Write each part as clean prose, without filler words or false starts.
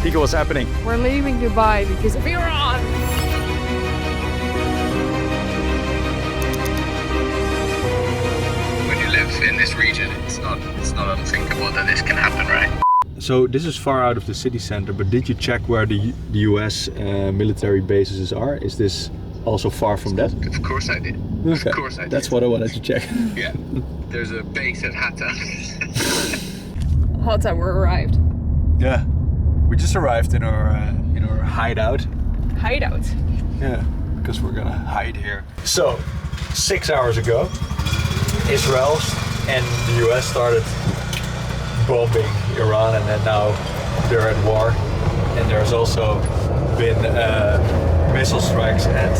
Pico, what's happening? We're leaving Dubai because of Iran. When you live in this region, it's not unthinkable that this can happen, right? So this is far out of the city center, but did you check where the US military bases are? Is this also far from that? Of course I did. Okay. Of course I did. That's what I wanted to check. Yeah. There's a base at Hatta. Hatta, we're arrived. Yeah. We just arrived in our hideout. Hideout. Yeah, because we're gonna hide here. So, 6 hours ago, Israel and the US started bombing Iran, and then now they're at war. And there's also been missile strikes at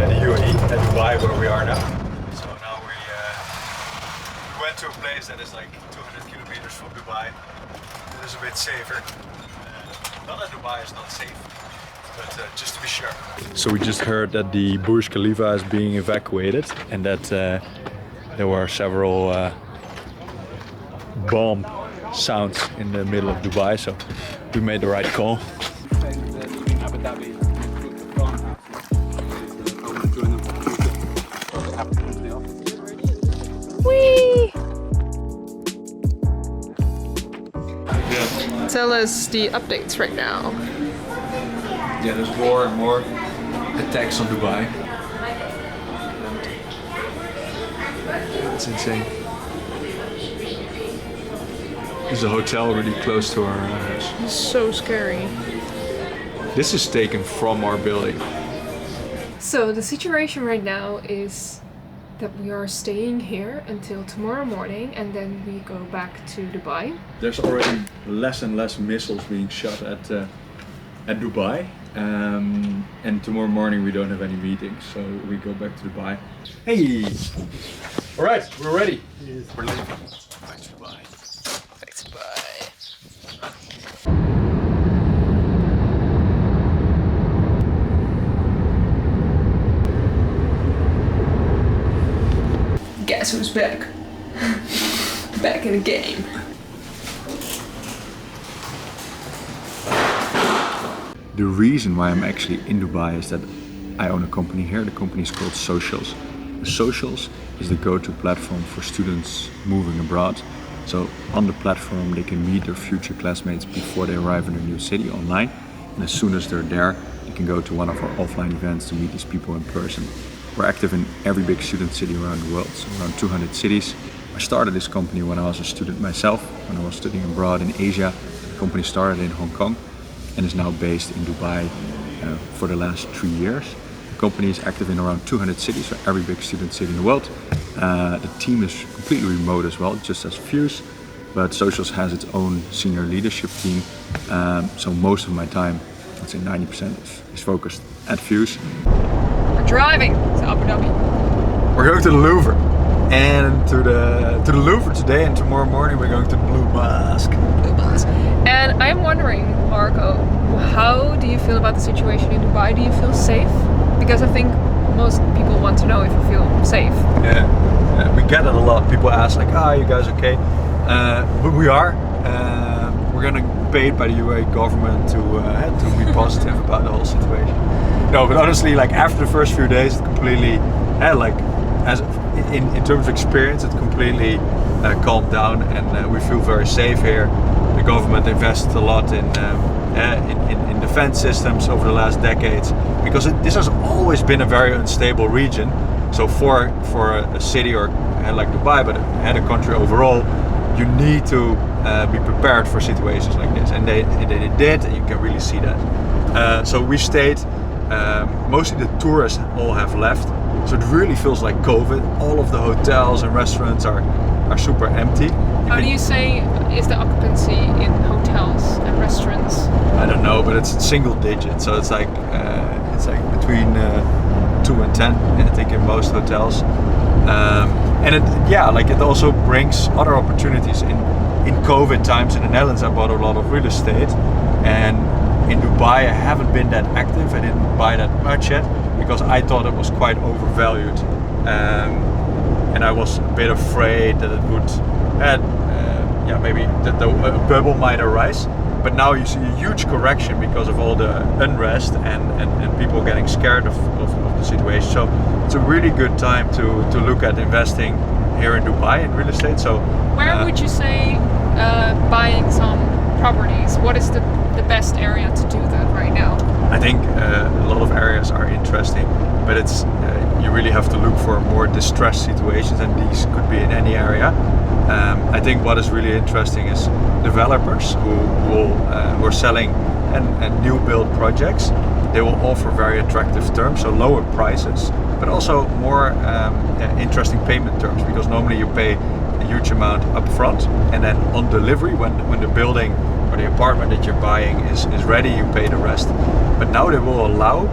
the UAE, at Dubai, where we are now. So now we went to a place that is like 200 kilometers from Dubai. It is a bit safer. Not that Dubai is not safe, but just to be sure. So we just heard that the Burj Khalifa is being evacuated, and that there were several bomb sounds in the middle of Dubai, so we made the right call. Whee! Tell us the updates right now. Yeah, there's more and more attacks on Dubai. It's insane. There's a hotel really close to our house. It's so scary. This is taken from our building. So the situation right now is that we are staying here until tomorrow morning, and then we go back to Dubai. There's already less and less missiles being shot at Dubai. And tomorrow morning we don't have any meetings, so we go back to Dubai. Hey! Alright, we're ready. We're leaving. Back to Dubai. Back to Dubai. Guess who's back? Back in the game. The reason why I'm actually in Dubai is that I own a company here. The company is called Socials. Socials is the go-to platform for students moving abroad. So on the platform they can meet their future classmates before they arrive in a new city online. And as soon as they're there, they can go to one of our offline events to meet these people in person. We're active in every big student city around the world, so around 200 cities. I started this company when I was a student myself, when I was studying abroad in Asia. The company started in Hong Kong and is now based in Dubai for the last 3 years. The company is active in around 200 cities, so every big student city in the world. The team is completely remote as well, just as Fuse, but Socials has its own senior leadership team. So most of my time, I'd say 90%, is focused at Fuse. We're driving to Abu Dhabi. We're going to the Louvre. And to the Louvre today, and tomorrow morning we're going to the Blue Mosque. And I'm wondering, Marco, how do you feel about the situation in Dubai? Do you feel safe? Because I think most people want to know if you feel safe. Yeah, we get it a lot. People ask like, "Ah, you guys okay?" But we are. We're gonna be paid by the UAE government to be positive about the whole situation. No, but honestly, like after the first few days, it completely, in terms of experience, it completely calmed down, and we feel very safe here. The government invested a lot in defense systems over the last decades, because this has always been a very unstable region. So for a city or like Dubai, but a country overall, you need to be prepared for situations like this, and they did, and you can really see that. So we stayed. Mostly the tourists all have left, so it really feels like COVID. All of the hotels and restaurants are super empty. How do you say is the occupancy in hotels and restaurants? I don't know, but it's single digit, so it's like between 2 and 10, I think, in most hotels. And it also brings other opportunities. In COVID times in the Netherlands, I bought a lot of real estate, and in Dubai I haven't been that active. I didn't buy that much yet because I thought it was quite overvalued, and I was a bit afraid that it would maybe that the bubble might arise. But now you see a huge correction because of all the unrest and people getting scared of the situation. So it's a really good time to look at investing here in Dubai in real estate. So where would you say buying some properties? What is the best area to do that right now? I think a lot of areas are interesting, but it's you really have to look for more distressed situations, and these could be in any area. I think what is really interesting is developers who are selling and new build projects. They will offer very attractive terms, so lower prices, but also more interesting payment terms, because normally you pay a huge amount upfront, and then on delivery, when the building or the apartment that you're buying is ready, you pay the rest. But now they will allow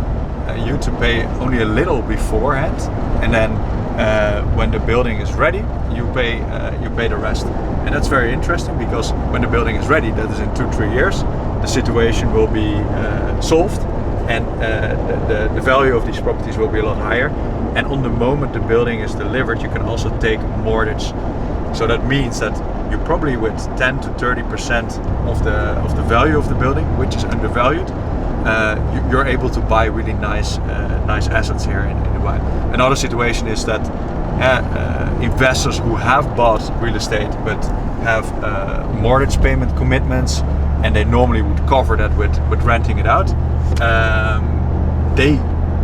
you to pay only a little beforehand, and then when the building is ready, you pay the rest. And that's very interesting, because when the building is ready, that is in 2-3 years, the situation will be solved, and the value of these properties will be a lot higher. And on the moment the building is delivered, you can also take a mortgage. So that means that you probably, with 10 to 30% of the value of the building, which is undervalued, you're able to buy really nice assets here in Dubai. Another situation is that investors who have bought real estate but have mortgage payment commitments, and they normally would cover that with renting it out, they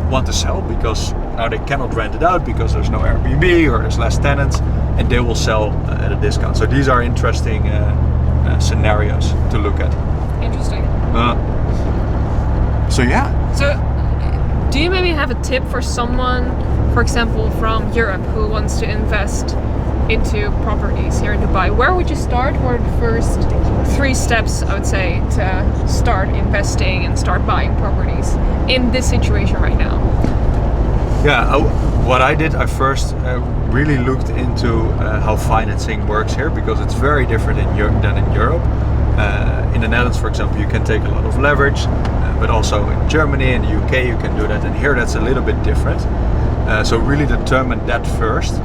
want to sell because now they cannot rent it out because there's no Airbnb or there's less tenants, and they will sell at a discount. So these are interesting scenarios to look at. Interesting. So yeah. So do you maybe have a tip for someone, for example, from Europe who wants to invest into properties here in Dubai? Where would you start? What are the first 3 steps, I would say, to start investing and start buying properties in this situation right now? Yeah, what I did, I first really looked into how financing works here, because it's very different than in Europe. In the Netherlands, for example, you can take a lot of leverage, but also in Germany and the UK you can do that, and here that's a little bit different. So really determine that first,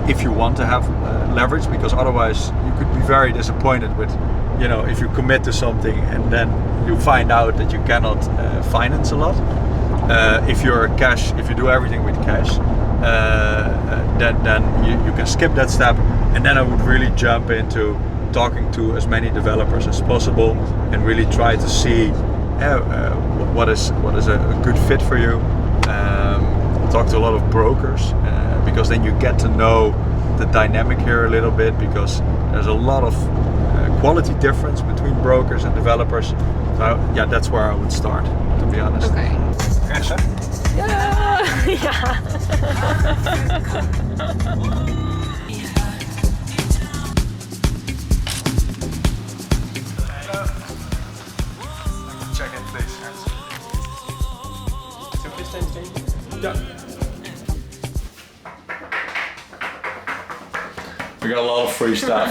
if you want to have leverage, because otherwise you could be very disappointed with, if you commit to something and then you find out that you cannot finance a lot. If you do everything with cash, then you can skip that step, and then I would really jump into talking to as many developers as possible and really try to see what is a good fit for you. Talk to a lot of brokers, because then you get to know the dynamic here a little bit, because there's a lot of quality difference between brokers and developers. So yeah, that's where I would start, to be honest. Okay. Yes, sir? Yeah. Yeah. Check in, please. So please stand. Yeah. We got a lot of free stuff.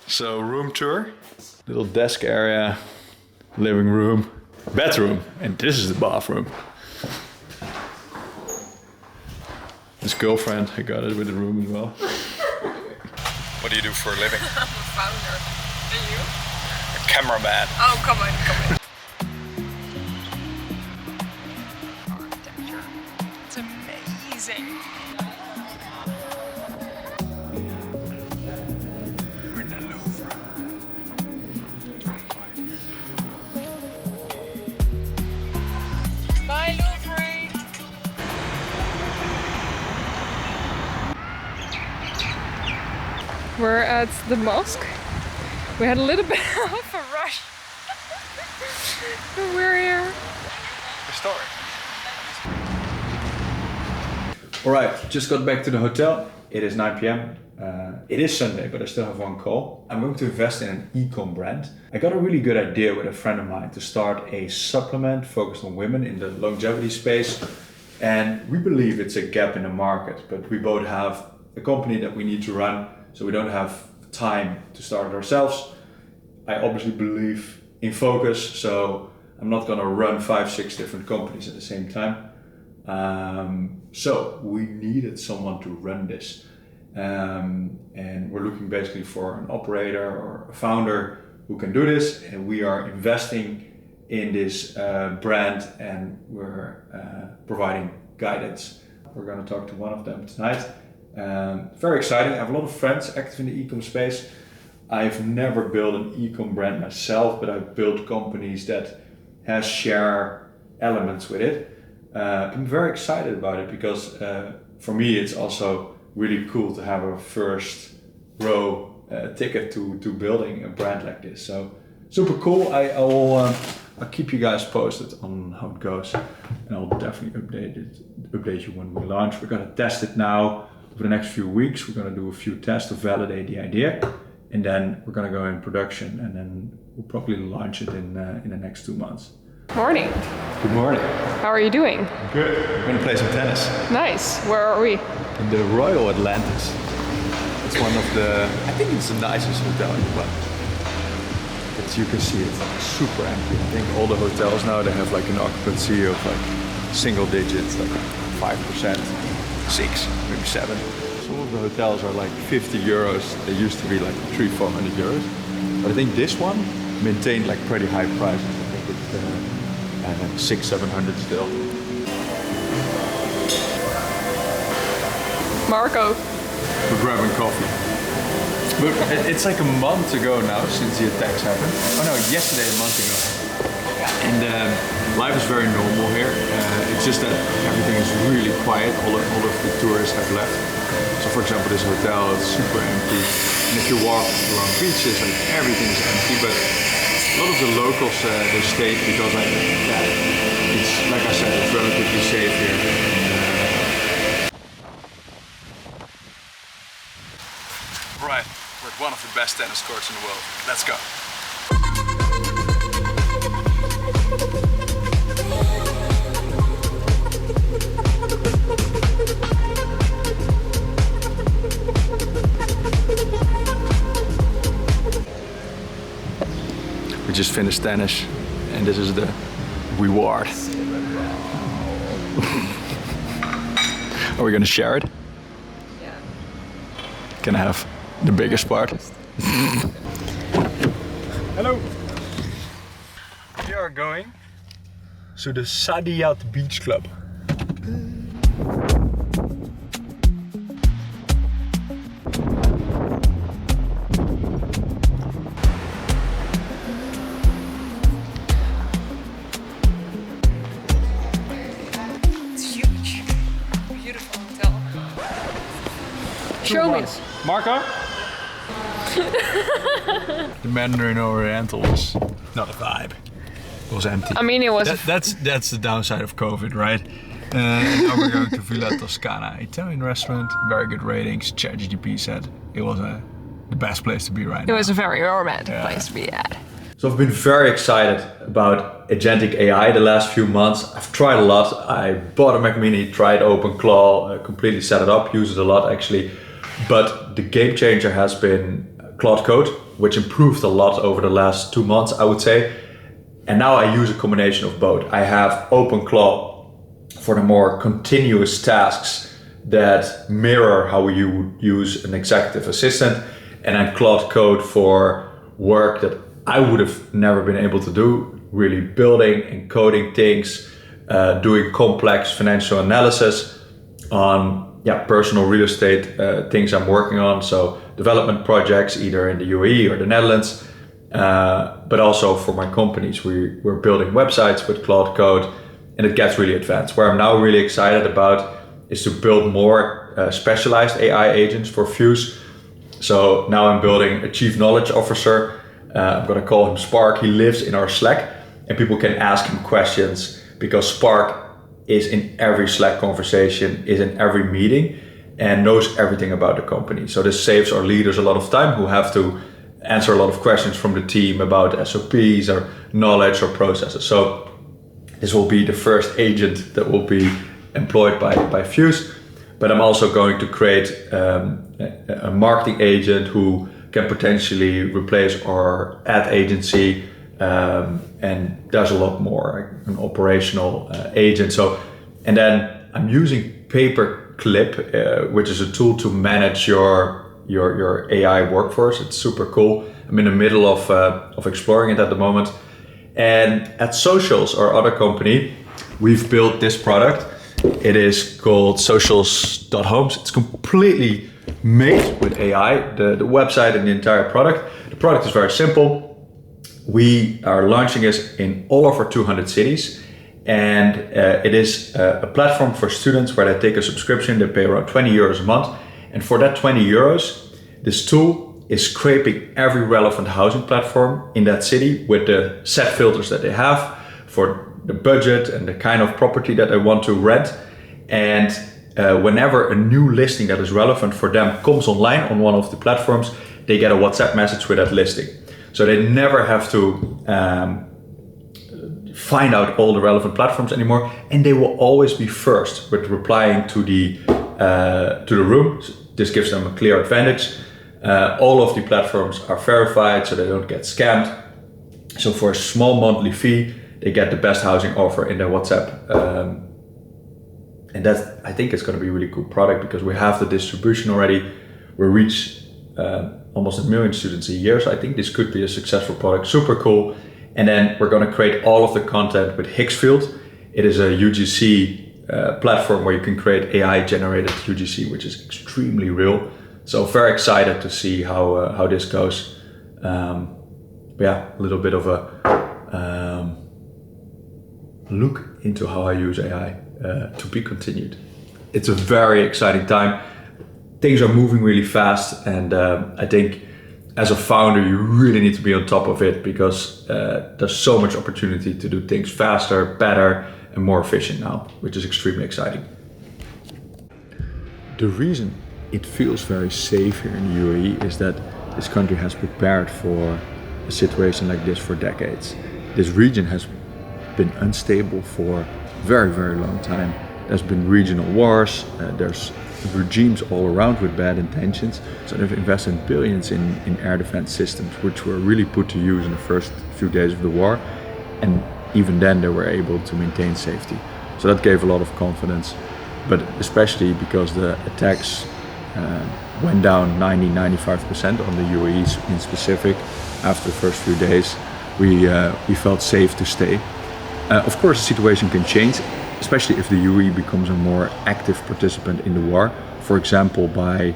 So room tour, little desk area, living room, bedroom, and this is the bathroom. His girlfriend, I got it with the room as well. What do you do for a living? I'm a founder. And you? A cameraman. Oh, come on. Architecture. It's amazing. We're in the Louvre. Bye, Louvre. We're at the mosque. We had a little bit of a rush. But we're here. The story. Alright, just got back to the hotel. It is 9 p.m. It is Sunday, but I still have one call. I'm going to invest in an e-com brand. I got a really good idea with a friend of mine to start a supplement focused on women in the longevity space. And we believe it's a gap in the market, but we both have a company that we need to run, so we don't have time to start it ourselves. I obviously believe in focus, so I'm not gonna run 5-6 different companies at the same time. So we needed someone to run this. And we're looking basically for an operator or a founder who can do this, and we are investing in this brand, and we're providing guidance. We're going to talk to one of them tonight. Very exciting. I have a lot of friends active in the e-com space. I've never built an e-com brand myself, but I've built companies that has share elements with it. I'm very excited about it because for me it's also really cool to have a first row ticket to building a brand like this. So super cool. I'll keep you guys posted on how it goes, and I'll definitely update you when we launch. We're gonna test it now over the next few weeks. We're gonna do a few tests to validate the idea, and then we're gonna go in production, and then we'll probably launch it in the next 2 months. Morning. Good morning. How are you doing? Good. We're gonna play some tennis. Nice. Where are we? In the Royal Atlantis. It's one of the, I think it's the nicest hotel in the world. As you can see, it's super empty. I think all the hotels now, they have like an occupancy of like single digits, like 5%, 6, maybe 7. Some of the hotels are like 50 euros. They used to be like 300-400 euros. But I think this one maintained like pretty high prices. I think it's 600-700 still. Marco. We're grabbing coffee. Look, it's like a month ago now since the attacks happened. Oh no, yesterday, a month ago. And life is very normal here. It's just that everything is really quiet. All of the tourists have left. So for example, this hotel is super empty. And if you walk along beaches, like everything is empty. But a lot of the locals, they stayed because it's, like I said, it's relatively safe here. Right, we're at one of the best tennis courts in the world. Let's go. We just finished tennis, and this is the reward. Are we gonna share it? Yeah. Can I have the biggest part? Hello! We are going to the Sadiyat Beach Club. It's huge. Beautiful hotel. Show me. Marco? The Mandarin Oriental was not a vibe. It was empty. I mean, it was. That's the downside of COVID, right? Now we're going to Villa Toscana, Italian restaurant, very good ratings. ChatGPT said it was the best place to be right now. It was a very romantic place to be at. So I've been very excited about agentic AI the last few months. I've tried a lot. I bought a Mac Mini, tried OpenClaw, completely set it up, use it a lot actually. But the game changer has been Claude Code, which improved a lot over the last 2 months, I would say. And now I use a combination of both. I have OpenClaw for the more continuous tasks that mirror how you would use an executive assistant, and then Claude Code for work that I would have never been able to do, really building and coding things, doing complex financial analysis on personal real estate things I'm working on. So development projects either in the UAE or the Netherlands, but also for my companies. We're building websites with Claude Code, and it gets really advanced. Where I'm now really excited about is to build more specialized AI agents for Fuse. So now I'm building a chief knowledge officer. I'm gonna call him Spark. He lives in our Slack, and people can ask him questions because Spark is in every Slack conversation, is in every meeting, and knows everything about the company. So this saves our leaders a lot of time who have to answer a lot of questions from the team about SOPs or knowledge or processes. So this will be the first agent that will be employed by Fuse. But I'm also going to create a marketing agent who can potentially replace our ad agency, and does a lot more, like an operational agent. So, and then I'm using Paperclip, which is a tool to manage your your AI workforce. It's super cool. I'm in the middle of exploring it at the moment. And at Socials, our other company, we've built this product. It is called socials.homes. It's completely made with AI, the website and the entire product. The product is very simple. We are launching this in all of our 200 cities. And it is a platform for students where they take a subscription. They pay around 20 euros a month. And for that 20 euros, this tool is scraping every relevant housing platform in that city with the set filters that they have for the budget and the kind of property that they want to rent. And whenever a new listing that is relevant for them comes online on one of the platforms, they get a WhatsApp message with that listing. So they never have to find out all the relevant platforms anymore, and they will always be first with replying to the room. This gives them a clear advantage. All of the platforms are verified, so they don't get scammed. So for a small monthly fee, they get the best housing offer in their WhatsApp. And that, I think, it's going to be a really cool product because we have the distribution already. We reach almost 1 million students a year, so I think this could be a successful product. Super cool. And then we're going to create all of the content with Higgsfield. It is a UGC platform where you can create AI-generated UGC, which is extremely real. So very excited to see how this goes. A little bit of a look into how I use AI to be continued. It's a very exciting time. Things are moving really fast, and I think as a founder, you really need to be on top of it because there's so much opportunity to do things faster, better, and more efficient now, which is extremely exciting. The reason it feels very safe here in the UAE is that this country has prepared for a situation like this for decades. This region has been unstable for a very, very long time. There's been regional wars, there's regimes all around with bad intentions. So they've invested billions in air defense systems, which were really put to use in the first few days of the war. And even then they were able to maintain safety. So that gave a lot of confidence, but especially because the attacks went down 90-95% on the UAE in specific after the first few days, we felt safe to stay. Of course, the situation can change, especially if the UAE becomes a more active participant in the war. For example, by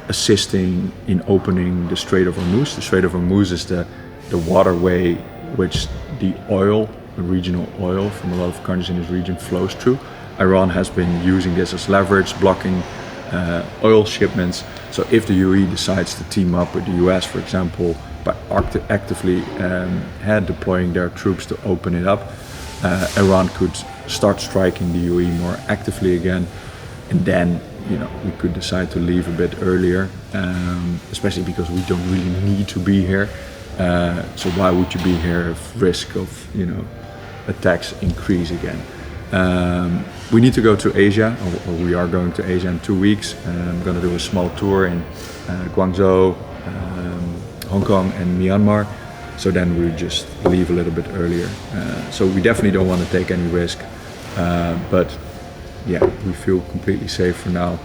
assisting in opening the Strait of Hormuz. The Strait of Hormuz is the waterway which the oil, the regional oil from a lot of countries in this region flows through. Iran has been using this as leverage, blocking oil shipments. So if the UAE decides to team up with the US, for example, by actively deploying their troops to open it up, Iran could start striking the UAE more actively again, and then we could decide to leave a bit earlier, especially because we don't really need to be here. So why would you be here if risk of attacks increase again? We need to go to Asia, or we are going to Asia in 2 weeks. I'm going to do a small tour in Guangzhou, Hong Kong and Myanmar. So then we just leave a little bit earlier. So we definitely don't want to take any risk. But yeah, we feel completely safe for now.